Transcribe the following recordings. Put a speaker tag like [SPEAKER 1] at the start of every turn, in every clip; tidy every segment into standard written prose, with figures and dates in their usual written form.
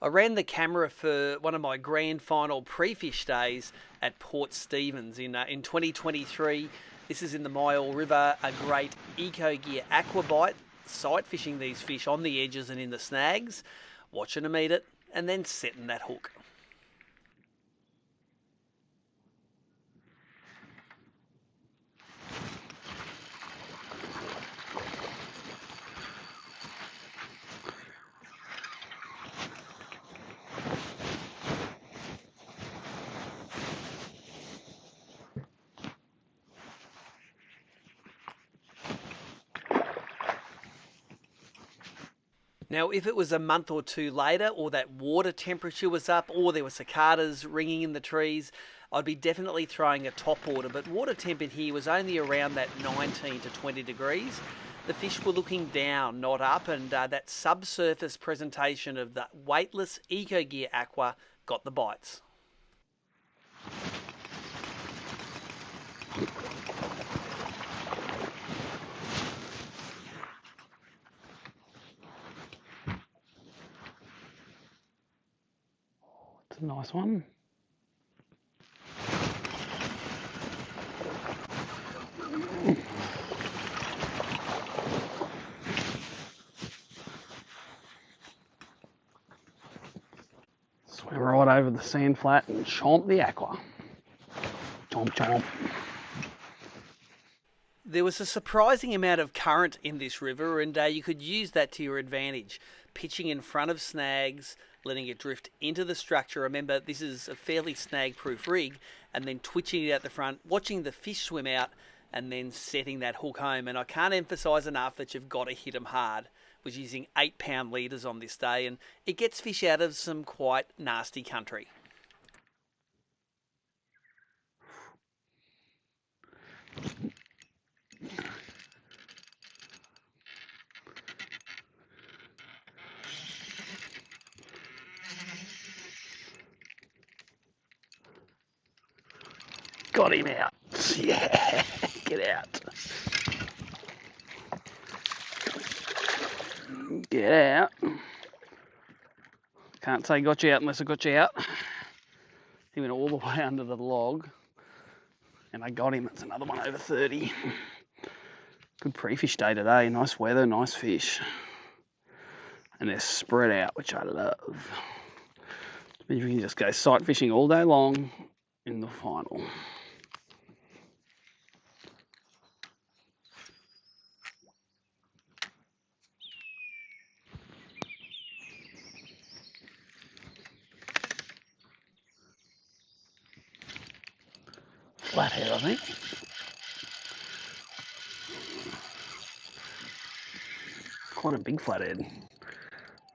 [SPEAKER 1] I ran the camera for one of my grand final pre-fish days at Port Stephens in 2023. This is in the Myall River, a great EcoGear Aquabite, sight fishing these fish on the edges and in the snags, watching them eat it, and then setting that hook. Now, if it was a month or two later, or that water temperature was up, or there were cicadas ringing in the trees, I'd be definitely throwing a top water. But water temp in here was only around that 19 to 20 degrees. The fish were looking down, not up, and that subsurface presentation of the weightless EcoGear Aqua got the bites.
[SPEAKER 2] It's a nice one. Swim right over the sand flat and chomp the aqua. Chomp, chomp.
[SPEAKER 1] There was a surprising amount of current in this river, and you could use that to your advantage. Pitching in front of snags, letting it drift into the structure. Remember, this is a fairly snag-proof rig, and then twitching it out the front, watching the fish swim out, and then setting that hook home. And I can't emphasise enough that you've got to hit them hard. Was using 8-pound leaders on this day, and it gets fish out of some quite nasty country.
[SPEAKER 2] Got him out. Yeah, get out. Get out. Can't say got you out unless I got you out. He went all the way under the log and I got him. It's another one over 30. Good pre-fish day today. Nice weather, nice fish. And they're spread out, which I love. You can just go sight fishing all day long in the final. Flathead, I think. Quite a big flathead.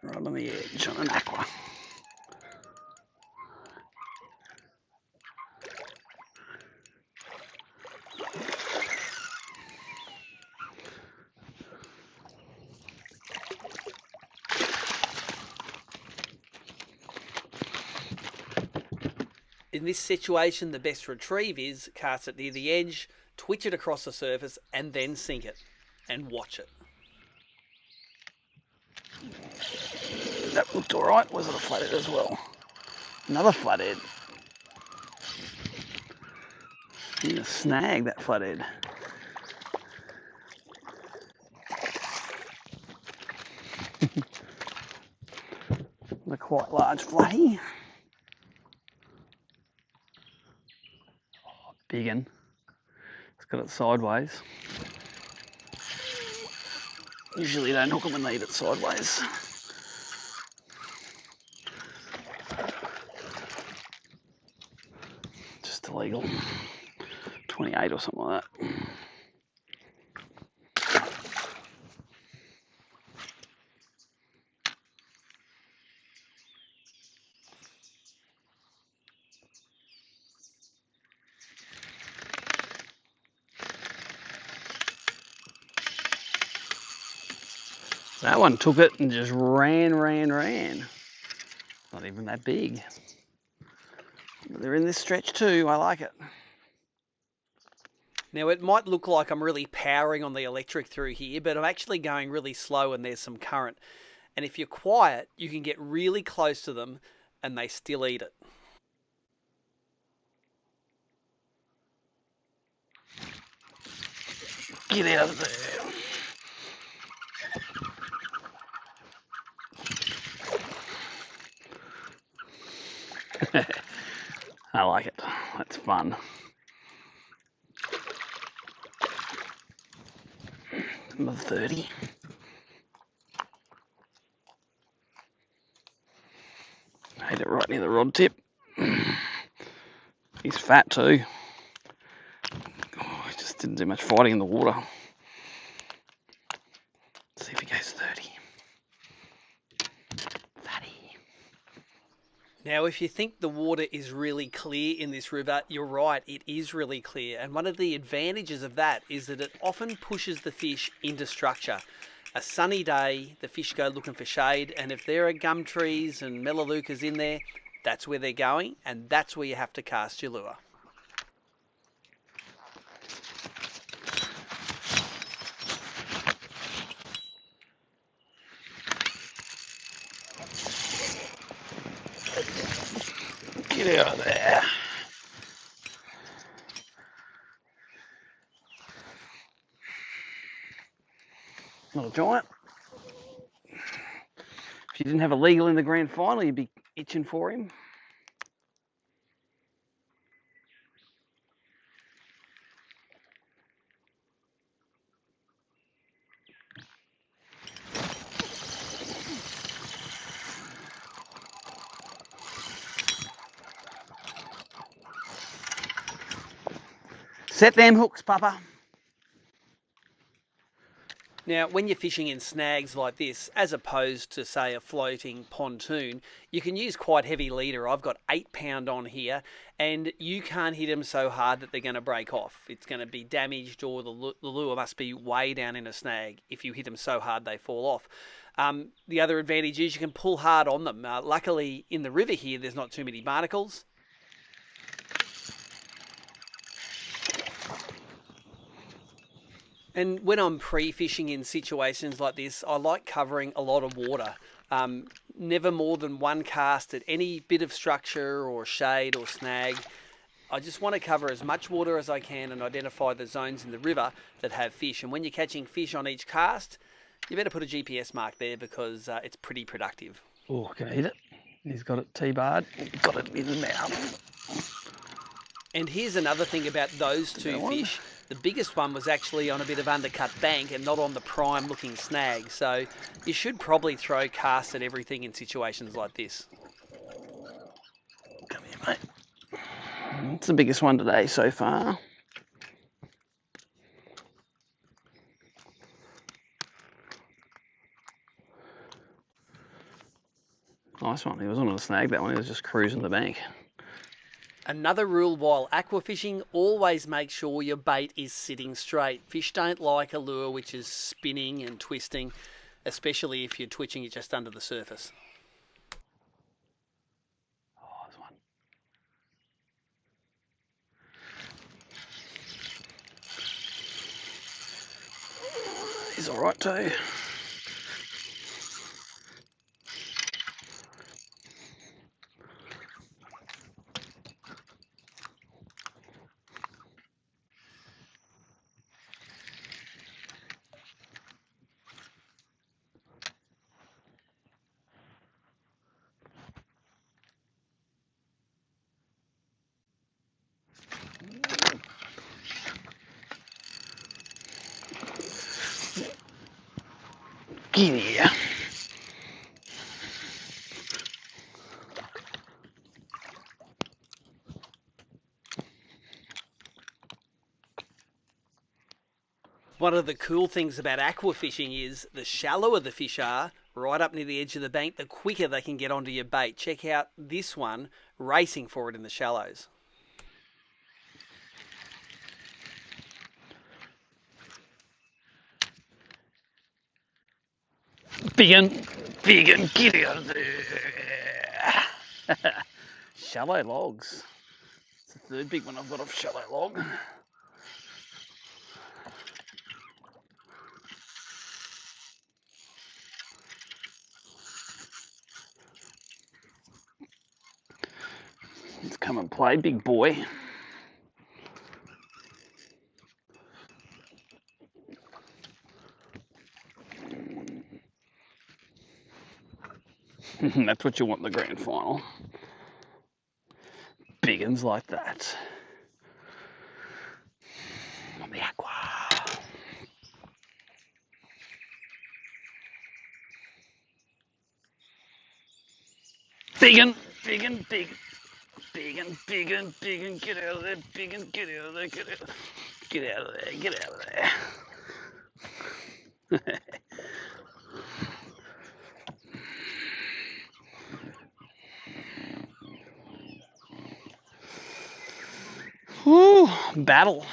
[SPEAKER 2] Right on the edge on an aqua.
[SPEAKER 1] In this situation, the best retrieve is cast it near the edge, twitch it across the surface, and then sink it. And watch it.
[SPEAKER 2] That looked alright. Was it a flathead as well? Another flathead. Need to snag that flathead. A quite large flatty. Oh, big one. It's got it sideways. Usually don't hook them when they eat it sideways. Just illegal. 28 or something like that. That one took it and just ran. Not even that big. But they're in this stretch too. I like it.
[SPEAKER 1] Now, it might look like I'm really powering on the electric through here, but I'm actually going really slow and there's some current. And if you're quiet, you can get really close to them and they still eat it.
[SPEAKER 2] Get out of there. I like it. That's fun. Number 30. Hit it right near the rod tip. He's fat too. Oh, he just didn't do much fighting in the water. Let's see if he goes 30. Fatty.
[SPEAKER 1] Now, if you think the water is really clear in this river, you're right, it is really clear. And one of the advantages of that is that it often pushes the fish into structure. A sunny day, the fish go looking for shade, and if there are gum trees and melaleucas in there, that's where they're going, and that's where you have to cast your lure.
[SPEAKER 2] Get out of there. Not a giant. If you didn't have a legal in the grand final, you'd be itching for him. Set them hooks, Papa.
[SPEAKER 1] Now, when you're fishing in snags like this, as opposed to, say, a floating pontoon, you can use quite heavy leader. I've got 8 pound on here, and you can't hit them so hard that they're going to break off. It's going to be damaged, or the lure must be way down in a snag if you hit them so hard they fall off. The other advantage is you can pull hard on them. Luckily, in the river here, there's not too many barnacles. And when I'm pre-fishing in situations like this, I like covering a lot of water. Never more than one cast at any bit of structure or shade or snag. I just want to cover as much water as I can and identify the zones in the river that have fish. And when you're catching fish on each cast, you better put a GPS mark there because it's pretty productive.
[SPEAKER 2] Oh, can I hit it? He's got it T-barred. Got it in the mouth.
[SPEAKER 1] And here's another thing about those two fish. The biggest one was actually on a bit of undercut bank and not on the prime looking snag. So you should probably throw casts at everything in situations like this.
[SPEAKER 2] Come here, mate. It's the biggest one today so far. Nice one. He was on a snag, that one. He was just cruising the bank.
[SPEAKER 1] Another rule while aquafishing, always make sure your bait is sitting straight. Fish don't like a lure which is spinning and twisting, especially if you're twitching it just under the surface.
[SPEAKER 2] Oh, there's one. He's all right too. Get here.
[SPEAKER 1] One of the cool things about aquafishing is the shallower the fish are, right up near the edge of the bank, the quicker they can get onto your bait. Check out this one racing for it in the shallows.
[SPEAKER 2] Big un, get out of there. Shallow logs. It's the third big one I've got off shallow log. He's come and play, big boy. That's what you want in the grand final. Big uns like that. On the aqua. Big un, big un, big. Big un, big un, big un, get out of there, big un, get out of there, get out. Get out of there, get out of there. Whew, battle.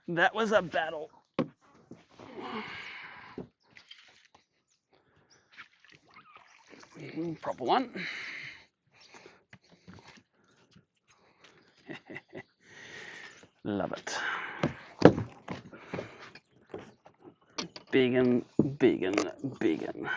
[SPEAKER 2] That was a battle. Proper one. Love it. Big un, big un, big un.